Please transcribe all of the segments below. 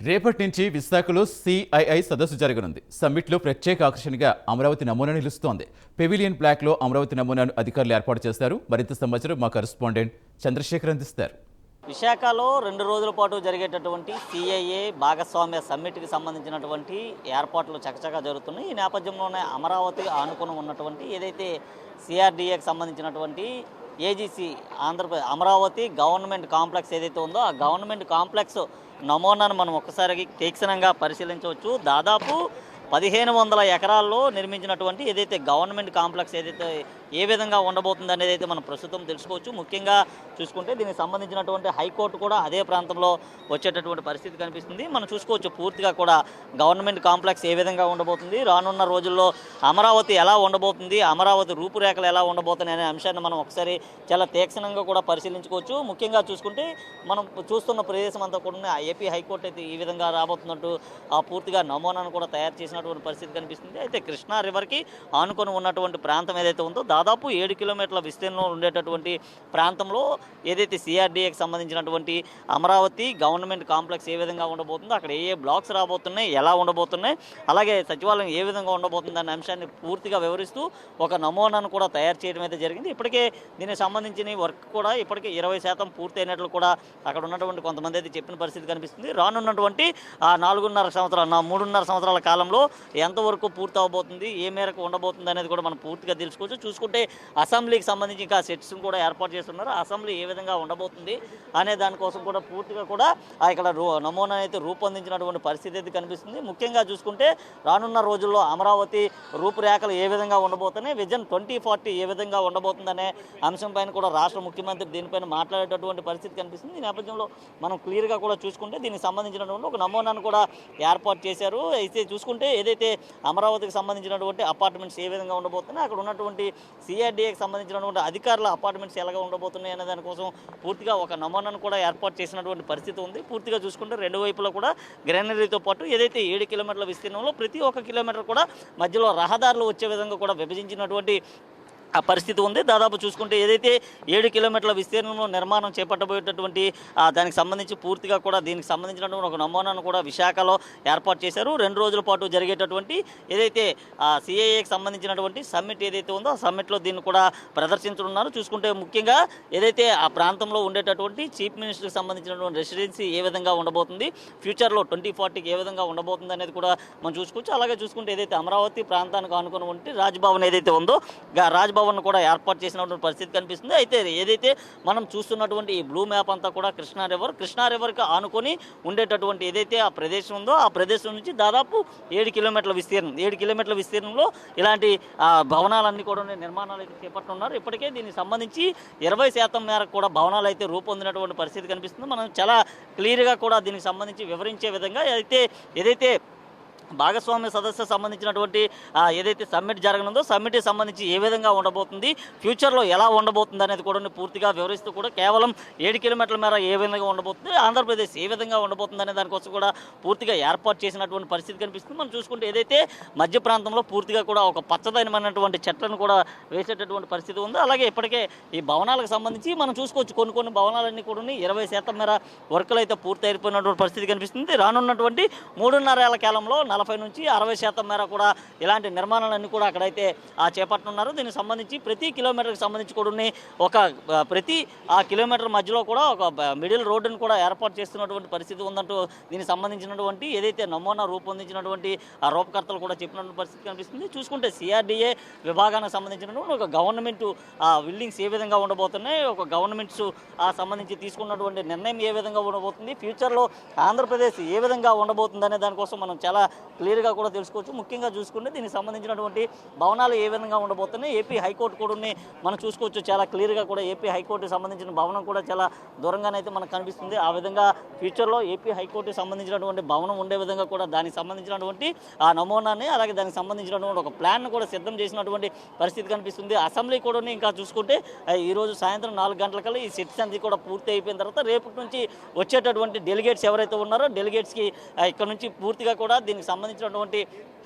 రేపటి నుంచి విశాఖలో సిఐఐ సదస్సు జరగనుంది. సమ్మిట్లో ప్రత్యేక ఆకర్షణగా అమరావతి నమూనా నిలుస్తోంది. పెవిలియన్ బ్లాక్లో అమరావతి నమూనాను అధికారులు ఏర్పాటు చేస్తారు. మరింత సమాచారం మా కరెస్పాండెంట్ చంద్రశేఖర్ అందిస్తారు. విశాఖలో 2 రోజుల పాటు జరిగేటటువంటి సిఐఏ భాగస్వామ్య సమ్మిట్కి సంబంధించినటువంటి ఏర్పాట్లు చకచకా జరుగుతున్నాయి. ఈ నేపథ్యంలోనే అమరావతి ఆనుకుని ఉన్నటువంటి ఏదైతే సిఆర్డీఏకి సంబంధించినటువంటి AGC Andhra Pradesh Amaravati government complex ఏదైతే ఉందో ఆ గవర్నమెంట్ కాంప్లెక్స్ నమూనాను మనం ఒక్కసారి తీక్షణంగా పరిశీలించవచ్చు. దాదాపు 1500 ఎకరాల్లో నిర్మించినటువంటి ఏదైతే గవర్నమెంట్ కాంప్లెక్స్ ఏదైతే ఏ విధంగా ఉండబోతుంది అనేది అయితే మనం ప్రస్తుతం తెలుసుకోవచ్చు. ముఖ్యంగా చూసుకుంటే దీనికి సంబంధించినటువంటి హైకోర్టు కూడా అదే ప్రాంతంలో వచ్చేటటువంటి పరిస్థితి కనిపిస్తుంది. మనం చూసుకోవచ్చు పూర్తిగా కూడా గవర్నమెంట్ కాంప్లెక్స్ ఏ విధంగా ఉండబోతుంది, రానున్న రోజుల్లో అమరావతి ఎలా ఉండబోతుంది, అమరావతి రూపురేఖలు ఎలా ఉండబోతున్నాయి అనే అంశాన్ని మనం ఒకసారి చాలా తీక్షణంగా కూడా పరిశీలించుకోవచ్చు. ముఖ్యంగా చూసుకుంటే మనం చూస్తున్న ప్రదేశం అంతా కూడా ఏపీ హైకోర్టు అయితే ఈ విధంగా రాబోతున్నట్టు పూర్తిగా నమూనాను కూడా తయారు చేసినటువంటి పరిస్థితి కనిపిస్తుంది. అయితే కృష్ణా రివర్కి ఆనుకొని ఉన్నటువంటి ప్రాంతం ఏదైతే ఉందో దాదాపు 7 కిలోమీటర్ల విస్తీర్ణంలో ఉండేటటువంటి ప్రాంతంలో ఏదైతే సిఆర్డీఏకి సంబంధించినటువంటి అమరావతి గవర్నమెంట్ కాంప్లెక్స్ ఏ విధంగా ఉండబోతుందో, అక్కడ ఏ బ్లాక్స్ రాబోతున్నాయి, ఎలా ఉండబోతున్నాయి, అలాగే సచివాలయం ఏ విధంగా ఉండబోతుంది అనే అంశాన్ని పూర్తిగా వివరిస్తూ ఒక నమూనాను కూడా తయారు చేయడం అయితే జరిగింది. ఇప్పటికే దీనికి సంబంధించిన వర్క్ కూడా ఇప్పటికే 20% పూర్తయినట్లు కూడా అక్కడ ఉన్నటువంటి కొంతమంది అయితే చెప్పిన పరిస్థితి కనిపిస్తుంది. రానున్నటువంటి 3.5 సంవత్సరాల కాలంలో ఎంతవరకు పూర్తి అవబోతుంది, ఏ మేరకు ఉండబోతుంది అనేది కూడా మనం పూర్తిగా తెలుసుకోవచ్చు. చూసుకుంటే అసెంబ్లీకి సంబంధించి ఇంకా సెట్స్ని కూడా ఏర్పాటు చేస్తున్నారు. అసెంబ్లీ ఏ విధంగా ఉండబోతుంది అనే దానికోసం కూడా పూర్తిగా కూడా ఇక్కడ నమూనా అయితే రూపొందించినటువంటి పరిస్థితి అయితే కనిపిస్తుంది. ముఖ్యంగా చూసుకుంటే రానున్న రోజుల్లో అమరావతి రూపురేఖలు ఏ విధంగా ఉండబోతున్నాయి, విజన్ 2040 ఏ విధంగా ఉండబోతుందనే అంశం పైన కూడా రాష్ట్ర ముఖ్యమంత్రి దీనిపైన మాట్లాడేటటువంటి పరిస్థితి కనిపిస్తుంది. ఈ నేపథ్యంలో మనం క్లియర్గా కూడా చూసుకుంటే దీనికి సంబంధించినటువంటి ఒక నమూనాను కూడా ఏర్పాటు చేశారు. అయితే చూసుకుంటే ఏదైతే అమరావతికి సంబంధించినటువంటి అపార్ట్మెంట్స్ ఏ విధంగా ఉండబోతున్నాయి, అక్కడ ఉన్నటువంటి సిఆర్డీఏకి సంబంధించినటువంటి అధికారుల అపార్ట్మెంట్స్ ఎలాగా ఉండబోతున్నాయి అనే దానికోసం పూర్తిగా ఒక నమూనాను కూడా ఏర్పాటు చేసినటువంటి పరిస్థితి ఉంది. పూర్తిగా చూసుకుంటే రెండు వైపులా కూడా గ్రీనరీతో పాటు ఏదైతే 7 కిలోమీటర్ల విస్తీర్ణంలో ప్రతి ఒక్క కిలోమీటర్ కూడా మధ్యలో రహదారులు వచ్చే విధంగా కూడా విభజించినటువంటి ఆ పరిస్థితి ఉంది. దాదాపు చూసుకుంటే ఏదైతే 7 కిలోమీటర్ల విస్తీర్ణంలో నిర్మాణం చేపట్టబోయేటటువంటి దానికి సంబంధించి పూర్తిగా కూడా దీనికి సంబంధించినటువంటి ఒక నమూనాను కూడా విశాఖలో ఏర్పాటు చేశారు. 2 రోజుల పాటు జరిగేటటువంటి ఏదైతే సిఐఏకి సంబంధించినటువంటి సమ్మిట్ ఏదైతే ఉందో ఆ సమ్మిట్లో దీన్ని కూడా ప్రదర్శించనున్నారు. చూసుకుంటే ముఖ్యంగా ఏదైతే ఆ ప్రాంతంలో ఉండేటటువంటి చీఫ్ మినిస్టర్కి సంబంధించినటువంటి రెసిడెన్సీ ఏ విధంగా ఉండబోతుంది, ఫ్యూచర్లో 2040కి ఏ విధంగా ఉండబోతుంది అనేది కూడా మనం చూసుకోవచ్చు. అలాగే చూసుకుంటే ఏదైతే అమరావతి ప్రాంతానికి ఆనుకుని ఉంటే రాజ్భవన్ ఏదైతే ఉందో రాజ్భవన్ కూడా ఏర్పాటు చేసినటువంటి పరిస్థితి కనిపిస్తుంది. అయితే ఏదైతే మనం చూస్తున్నటువంటి ఈ బ్లూ మ్యాప్ అంతా కూడా కృష్ణా రివర్కి ఆనుకొని ఉండేటటువంటి ఏదైతే ఆ ప్రదేశం ఉందో ఆ ప్రదేశం నుంచి దాదాపు 7 కిలోమీటర్ల విస్తీర్ణంలో ఇలాంటి భవనాలన్నీ కూడా నిర్మాణాలు అయితే చేపట్టున్నారు. ఇప్పటికే దీనికి సంబంధించి 20% మేరకు కూడా భవనాలు అయితే రూపొందినటువంటి పరిస్థితి కనిపిస్తుంది. మనం చాలా క్లియర్గా కూడా దీనికి సంబంధించి వివరించే విధంగా ఏదైతే భాగస్వామ్య సదస్సు సంబంధించినటువంటి ఏదైతే సమ్మిట్ జరగనుందో సమ్మిట్కి సంబంధించి ఏ విధంగా ఉండబోతుంది, ఫ్యూచర్లో ఎలా ఉండబోతుంది అనేది కూడా పూర్తిగా వివరిస్తూ కూడా కేవలం 7 కిలోమీటర్ల మేర ఏ విధంగా ఉండబోతుంది, ఆంధ్రప్రదేశ్ ఏ విధంగా ఉండబోతుంది అనే దానికోసం కూడా పూర్తిగా ఏర్పాటు చేసినటువంటి పరిస్థితి కనిపిస్తుంది. మనం చూసుకుంటే ఏదైతే మధ్య ప్రాంతంలో పూర్తిగా కూడా ఒక పచ్చదనమైనటువంటి చెట్లను కూడా వేసేటటువంటి పరిస్థితి ఉంది. అలాగే ఇప్పటికే ఈ భవనాలకు సంబంధించి మనం చూసుకోవచ్చు కొన్ని భవనాలన్నీ కూడా 20% మేర వర్కులు అయితే పూర్తి అయిపోయినటువంటి పరిస్థితి కనిపిస్తుంది. రానున్నటువంటి 3.5 ఏళ్ల కాలంలో 40 నుంచి 60% మేర కూడా ఇలాంటి నిర్మాణాలన్నీ కూడా అక్కడైతే చేపట్టనున్నారు. దీనికి సంబంధించి ప్రతి కిలోమీటర్కి సంబంధించి కూడా ప్రతి కిలోమీటర్ మధ్యలో కూడా ఒక మిడిల్ రోడ్డును కూడా ఏర్పాటు చేస్తున్నటువంటి పరిస్థితి ఉందంటూ దీనికి సంబంధించినటువంటి ఏదైతే నమూనా రూపొందించినటువంటి రూపకర్తలు కూడా చెప్పినటువంటి పరిస్థితి కనిపిస్తుంది. చూసుకుంటే సిఆర్డీఏ విభాగానికి సంబంధించినటువంటి ఒక గవర్నమెంట్ బిల్డింగ్స్ ఏ విధంగా ఉండబోతున్నాయి, ఒక గవర్నమెంట్స్ సంబంధించి తీసుకున్నటువంటి నిర్ణయం ఏ విధంగా ఉండబోతుంది, ఫ్యూచర్లో ఆంధ్రప్రదేశ్ ఏ విధంగా ఉండబోతుంది అనే దానికోసం మనం చాలా క్లియర్గా కూడా తెలుసుకోవచ్చు. ముఖ్యంగా చూసుకుంటే దీనికి సంబంధించినటువంటి భవనాలు ఏ విధంగా ఉండబోతున్నాయి, ఏపీ హైకోర్టు కూడా మనం చూసుకోవచ్చు. చాలా క్లియర్గా కూడా ఏపీ హైకోర్టుకి సంబంధించిన భవనం కూడా చాలా దూరంగానైతే మనకు కనిపిస్తుంది. ఆ విధంగా ఫ్యూచర్లో ఏపీ హైకోర్టుకి సంబంధించినటువంటి భవనం ఉండే విధంగా కూడా దానికి సంబంధించినటువంటి ఆ నమూనాని అలాగే దానికి సంబంధించినటువంటి ఒక ప్లాన్ కూడా సిద్ధం చేసినటువంటి పరిస్థితి కనిపిస్తుంది. అసెంబ్లీ కూడా ఇంకా చూసుకుంటే ఈరోజు సాయంత్రం 4 గంటలకల్లా ఈ సెట్స్ అంతా కూడా పూర్తి అయిపోయిన తర్వాత రేపటి నుంచి వచ్చేటటువంటి డెలిగేట్స్ ఎవరైతే ఉన్నారో డెలిగేట్స్కి ఇక్కడ నుంచి పూర్తిగా కూడా దీనికి సంబంధించినటువంటి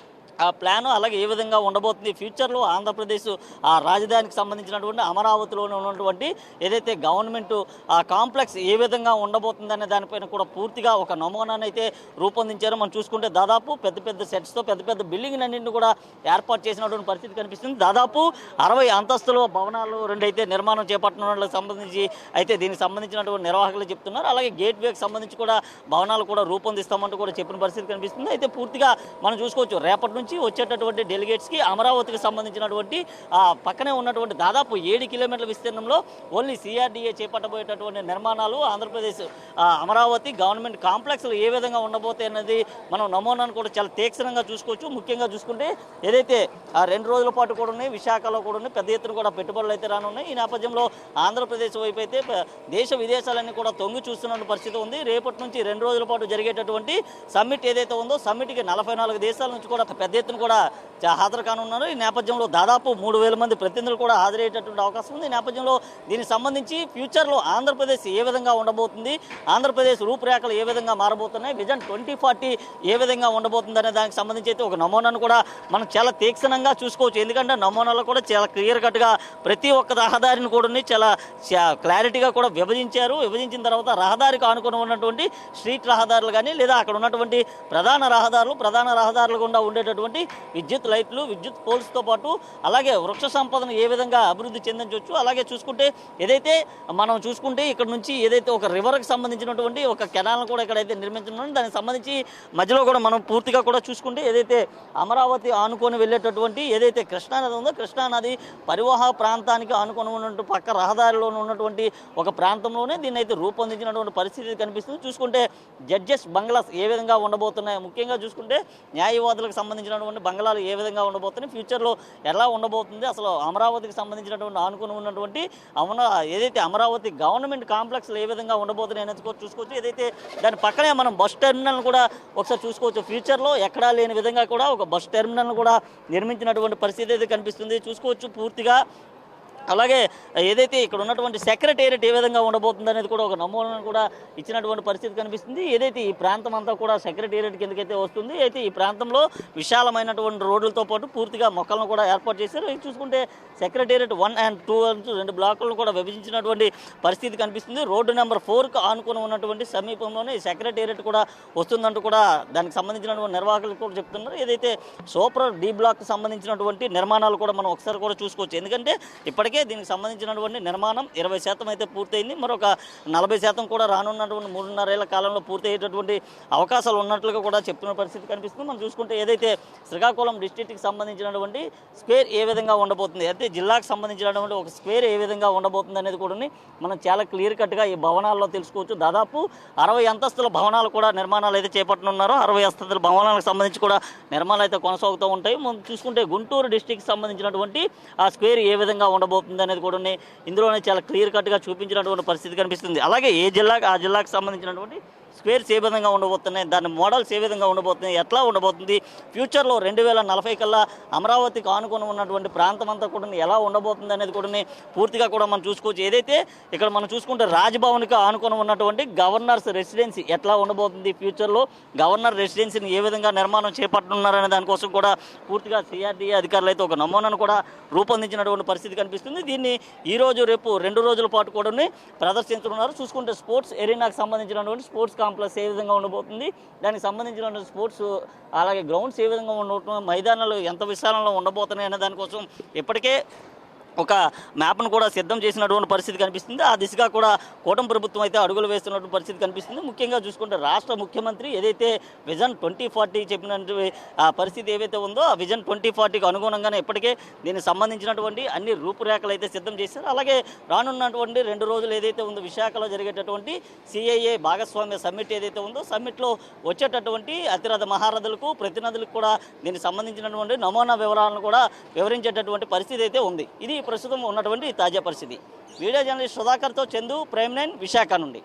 ఆ ప్లాను అలాగే ఏ విధంగా ఉండబోతుంది ఫ్యూచర్లో ఆంధ్రప్రదేశ్ ఆ రాజధానికి సంబంధించినటువంటి అమరావతిలోనే ఉన్నటువంటి ఏదైతే గవర్నమెంట్ ఆ కాంప్లెక్స్ ఏ విధంగా ఉండబోతుందనే దానిపైన కూడా పూర్తిగా ఒక నమూనాను అయితే రూపొందించారు. మనం చూసుకుంటే దాదాపు పెద్ద పెద్ద సెట్స్తో పెద్ద పెద్ద బిల్డింగ్ అన్నింటిని కూడా ఏర్పాటు చేసినటువంటి పరిస్థితి కనిపిస్తుంది. దాదాపు 60 అంతస్తుల భవనాలు రెండైతే నిర్మాణం చేపట్టడానికి సంబంధించి అయితే దీనికి సంబంధించినటువంటి నిర్వాహకులు చెప్తున్నారు. అలాగే గేట్ వేకి సంబంధించి కూడా భవనాలు కూడా రూపొందిస్తామంటూ కూడా చెప్పిన పరిస్థితి కనిపిస్తుంది. అయితే పూర్తిగా మనం చూసుకోవచ్చు రేపటి నుంచి వచ్చేటటువంటి డెలిగేట్స్కి అమరావతికి సంబంధించినటువంటి పక్కనే ఉన్నటువంటి దాదాపు 7 కిలోమీటర్ల విస్తీర్ణంలో ఓన్లీ సిఆర్డీఏ చేపట్టబోయేటటువంటి నిర్మాణాలు ఆంధ్రప్రదేశ్ అమరావతి గవర్నమెంట్ కాంప్లెక్స్లు ఏ విధంగా ఉండబోతాయి అన్నది మనం నమూనాను కూడా చాలా తీక్షణంగా చూసుకోవచ్చు. ముఖ్యంగా చూసుకుంటే ఏదైతే 2 రోజుల పాటు కూడా ఉన్నాయి, విశాఖలో కూడా ఉన్నాయి, పెద్ద ఎత్తున కూడా పెట్టుబడులు అయితే రానున్నాయి. ఈ నేపథ్యంలో ఆంధ్రప్రదేశ్ వైపు అయితే దేశ విదేశాలన్నీ కూడా తొంగి చూస్తున్న పరిస్థితి ఉంది. రేపటి నుంచి 2 రోజుల పాటు జరిగేటటువంటి సమ్మిట్ ఏదైతే ఉందో సమ్మిట్కి 44 దేశాల నుంచి కూడా పెద్ద ఎత్తున కూడా హాజరు కానున్నారు. ఈ నేపథ్యంలో దాదాపు 3000 మంది ప్రతినిధులు కూడా హాజరయ్యేటటువంటి అవకాశం ఉంది. ఈ నేపథ్యంలో దీనికి సంబంధించి ఫ్యూచర్లో ఆంధ్రప్రదేశ్ ఏ విధంగా ఉండబోతుంది, ఆంధ్రప్రదేశ్ రూపురేఖలు ఏ విధంగా మారబోతున్నాయి, విజన్ 2040 ఏ విధంగా ఉండబోతుంది అనే దానికి సంబంధించి అయితే ఒక నమూనాను కూడా మనం చాలా తీక్షణంగా చూసుకోవచ్చు. ఎందుకంటే నమూనాలో కూడా చాలా క్లియర్ కట్గా ప్రతి ఒక్క రహదారిని కూడా చాలా క్లారిటీగా కూడా విభజించారు. విభజించిన తర్వాత రహదారికి ఆనుకుని ఉన్నటువంటి స్ట్రీట్ రహదారులు కానీ లేదా అక్కడ ఉన్నటువంటి ప్రధాన రహదారులు గుండా ఉండేటటువంటి విద్యుత్ లైట్లు, విద్యుత్ పోల్స్తో పాటు అలాగే వృక్ష సంపదను ఏ విధంగా అభివృద్ధి చెందించవచ్చు. అలాగే చూసుకుంటే ఏదైతే మనం చూసుకుంటే ఇక్కడ నుంచి ఏదైతే ఒక రివర్కి సంబంధించినటువంటి ఒక కెనాల్ను కూడా ఇక్కడైతే నిర్మించనున్నాం. దానికి సంబంధించి మధ్యలో కూడా మనం పూర్తిగా కూడా చూసుకుంటే ఏదైతే అమరావతి ఆనుకొని వెళ్ళేటటువంటి ఏదైతే కృష్ణానది ఉందో కృష్ణానది పరివాహ ప్రాంతానికి ఆనుకొని ఉన్నటువంటి పక్క రహదారిలో ఉన్నటువంటి ఒక ప్రాంతంలోనే దీన్ని అయితే రూపొందించినటువంటి పరిస్థితి కనిపిస్తుంది. చూసుకుంటే జడ్జెస్ బంగ్లాస్ ఏ విధంగా ఉండబోతున్నాయి, ముఖ్యంగా చూసుకుంటే న్యాయవాదులకు సంబంధించినటువంటి బంగ్లాలు ఏ విధంగా ఉండబోతున్నాయి, ఫ్యూచర్లో ఎలా ఉండబోతుంది, అసలు అమరావతికి సంబంధించినటువంటి ఆనుకుని ఉన్నటువంటి ఏదైతే అమరావతి గవర్నమెంట్ కాంప్లెక్స్లు ఏ విధంగా ఉండబోతున్నాయి అనేది కూడా చూసుకోవచ్చు. ఏదైతే దాని పక్కనే మనం బస్ టెర్మినల్ కూడా ఒకసారి చూసుకోవచ్చు. ఫ్యూచర్లో ఎక్కడా లేని విధంగా కూడా ఒక బస్ టెర్మినల్ కూడా నిర్మించినటువంటి పరిస్థితి అయితే కనిపిస్తుంది చూసుకోవచ్చు పూర్తిగా. అలాగే ఏదైతే ఇక్కడ ఉన్నటువంటి సెక్రటేరియట్ ఏ విధంగా ఉండబోతుంది అనేది కూడా ఒక నమూనాను కూడా ఇచ్చినటువంటి పరిస్థితి కనిపిస్తుంది. ఏదైతే ఈ ప్రాంతం అంతా కూడా సెక్రటేరియట్ కిందకైతే వస్తుంది. అయితే ఈ ప్రాంతంలో విశాలమైనటువంటి రోడ్లతో పాటు పూర్తిగా మొక్కలను కూడా ఏర్పాటు చేశారు. ఇది చూసుకుంటే సెక్రటేరియట్ 1 and 2 2 బ్లాకులను కూడా విభజించినటువంటి పరిస్థితి కనిపిస్తుంది. రోడ్డు నెంబర్ 4కు ఆనుకుని ఉన్నటువంటి సమీపంలోనే ఈ సెక్రటేరియట్ కూడా వస్తుందంటూ కూడా దానికి సంబంధించినటువంటి నిర్వాహకులు కూడా చెప్తున్నారు. ఏదైతే సూపర్ డి బ్లాక్కి సంబంధించినటువంటి నిర్మాణాలు కూడా మనం ఒకసారి కూడా చూసుకోవచ్చు. ఎందుకంటే ఇప్పటికే దీనికి సంబంధించినటువంటి నిర్మాణం 20% అయితే పూర్తయింది. మరొక 40% కూడా రానున్నటువంటి 3.5 ఏళ్ల కాలంలో పూర్తి అయ్యేటటువంటి అవకాశాలు ఉన్నట్లుగా కూడా చెప్తున్న పరిస్థితి కనిపిస్తుంది. మనం చూసుకుంటే ఏదైతే శ్రీకాకుళం డిస్ట్రిక్ట్కి సంబంధించినటువంటి స్క్వేర్ ఏ విధంగా ఉండబోతుంది, అయితే జిల్లాకు సంబంధించినటువంటి ఒక స్క్వేర్ ఏ విధంగా ఉండబోతుంది అనేది కూడా మనం చాలా క్లియర్ కట్గా ఈ భవనాల్లో తెలుసుకోవచ్చు. దాదాపు 60 అంతస్తుల భవనాలు కూడా నిర్మాణాలు అయితే చేపట్టనున్నారు. 60 అంతస్తుల భవనాలకు సంబంధించి కూడా నిర్మాణాలు అయితే కొనసాగుతూ ఉంటాయి. మనం చూసుకుంటే గుంటూరు డిస్ట్రిక్ట్కి సంబంధించినటువంటి ఆ స్క్వేర్ ఏ విధంగా ఉండబోతుంది అనేది కూడా ఇందులోనే చాలా క్లియర్ కట్గా చూపించినటువంటి పరిస్థితి కనిపిస్తుంది. అలాగే ఏ జిల్లాకు ఆ జిల్లాకు సంబంధించినటువంటి స్క్వేర్స్ ఏ విధంగా ఉండబోతున్నాయి, దాని మోడల్స్ ఏ విధంగా ఉండబోతున్నాయి, ఎట్లా ఉండబోతుంది, ఫ్యూచర్లో 2040 కల్లా అమరావతికి ఆనుకొని ఉన్నటువంటి ప్రాంతం అంతా కూడా ఎలా ఉండబోతుంది అనేది కూడా పూర్తిగా కూడా మనం చూసుకోవచ్చు. ఏదైతే ఇక్కడ మనం చూసుకుంటే రాజ్భవన్కి ఆనుకొని ఉన్నటువంటి గవర్నర్స్ రెసిడెన్సీ ఎట్లా ఉండబోతుంది, ఫ్యూచర్లో గవర్నర్ రెసిడెన్సీని ఏ విధంగా నిర్మాణం చేపట్టున్నారనే దానికోసం కూడా పూర్తిగా సిఆర్డీఏ అధికారులు అయితే ఒక నమూనాను కూడా రూపొందించినటువంటి పరిస్థితి కనిపిస్తుంది. దీన్ని ఈరోజు రేపు 2 రోజుల పాటు కూడా ప్రదర్శించనున్నారు. చూసుకుంటే స్పోర్ట్స్ ఎరీనాకు సంబంధించినటువంటి స్పోర్ట్స్ కాంప్లెక్స్ ఏ విధంగా ఉండబోతుంది, దానికి సంబంధించిన స్పోర్ట్స్ అలాగే గ్రౌండ్స్ ఏ విధంగా ఉండబోతుంది, మైదానాలు ఎంత విశాలంలో ఉండబోతున్నాయి అనే దానికోసం ఇప్పటికే ఒక మ్యాప్ను కూడా సిద్ధం చేసినటువంటి పరిస్థితి కనిపిస్తుంది. ఆ దిశగా కూడా కూటమి ప్రభుత్వం అయితే అడుగులు వేస్తున్నటువంటి పరిస్థితి కనిపిస్తుంది. ముఖ్యంగా చూసుకుంటే రాష్ట్ర ముఖ్యమంత్రి ఏదైతే విజన్ 2040 చెప్పినటువంటి ఆ పరిస్థితి ఏవైతే ఉందో ఆ విజన్ 2040కి అనుగుణంగానే ఇప్పటికే దీనికి సంబంధించినటువంటి అన్ని రూపురేఖలు అయితే సిద్ధం చేశారు. అలాగే రానున్నటువంటి 2 రోజులు ఏదైతే ఉందో విశాఖలో జరిగేటటువంటి సిఐఏ భాగస్వామ్య సమ్మిట్ ఏదైతే ఉందో సమ్మిట్లో వచ్చేటటువంటి అతిరథ మహారథులకు ప్రతినిధులకు కూడా దీనికి సంబంధించినటువంటి నమూనా వివరాలను కూడా వివరించేటటువంటి పరిస్థితి అయితే ఉంది. ఇది ప్రస్తుతం ఉన్నటువంటి తాజా పరిస్థితి. వీడియో జర్నలిస్ట్ సుధాకర్తో చందు, ప్రైమ్ 9 విశాఖ నుండి.